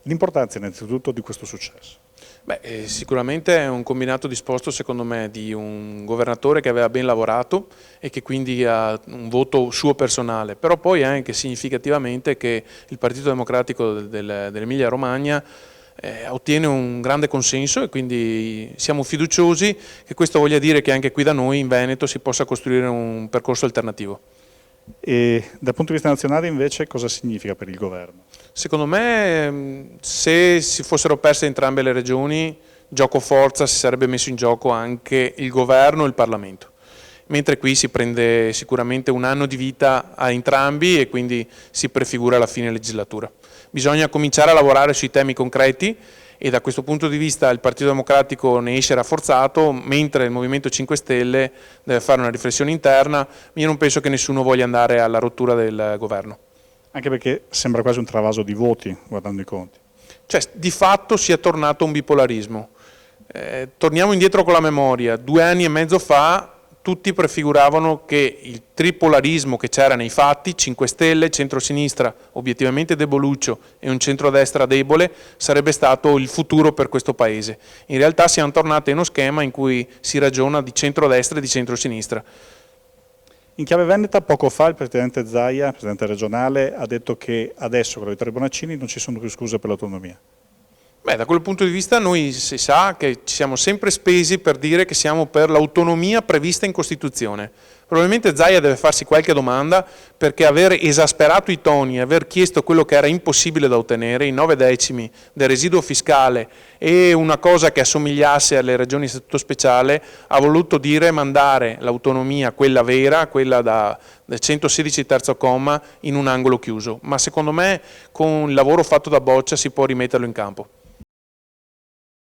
L'importanza innanzitutto di questo successo. Beh, sicuramente è un combinato disposto, secondo me, di un governatore che aveva ben lavorato e che quindi ha un voto suo personale, però poi anche significativamente che il Partito Democratico dell'Emilia Romagna ottiene un grande consenso e quindi siamo fiduciosi che questo voglia dire che anche qui da noi in Veneto si possa costruire un percorso alternativo. E dal punto di vista nazionale invece cosa significa per il governo? Secondo me, se si fossero perse entrambe le regioni, gioco forza si sarebbe messo in gioco anche il governo e il Parlamento. Mentre qui si prende sicuramente un anno di vita a entrambi e quindi si prefigura la fine legislatura. Bisogna cominciare a lavorare sui temi concreti e da questo punto di vista il Partito Democratico ne esce rafforzato, mentre il Movimento 5 Stelle deve fare una riflessione interna. Io non penso che nessuno voglia andare alla rottura del governo. Anche perché sembra quasi un travaso di voti, guardando i conti. Cioè, di fatto si è tornato a un bipolarismo. Torniamo indietro con la memoria. 2 anni e mezzo fa tutti prefiguravano che il tripolarismo che c'era nei fatti, 5 Stelle, centrosinistra obiettivamente deboluccio e un centrodestra debole, sarebbe stato il futuro per questo Paese. In realtà siamo tornati a uno schema in cui si ragiona di centrodestra e di centrosinistra. In chiave veneta, poco fa il Presidente Zaia, il Presidente regionale, ha detto che adesso con la vittoria di Bonaccini non ci sono più scuse per l'autonomia. Beh, da quel punto di vista noi si sa che ci siamo sempre spesi per dire che siamo per l'autonomia prevista in Costituzione. Probabilmente Zaia deve farsi qualche domanda perché aver esasperato i toni, aver chiesto quello che era impossibile da ottenere, i 9 decimi del residuo fiscale e una cosa che assomigliasse alle regioni a statuto speciale, ha voluto dire mandare l'autonomia, quella vera, quella del 116 terzo comma, in un angolo chiuso. Ma secondo me con il lavoro fatto da Boccia si può rimetterlo in campo.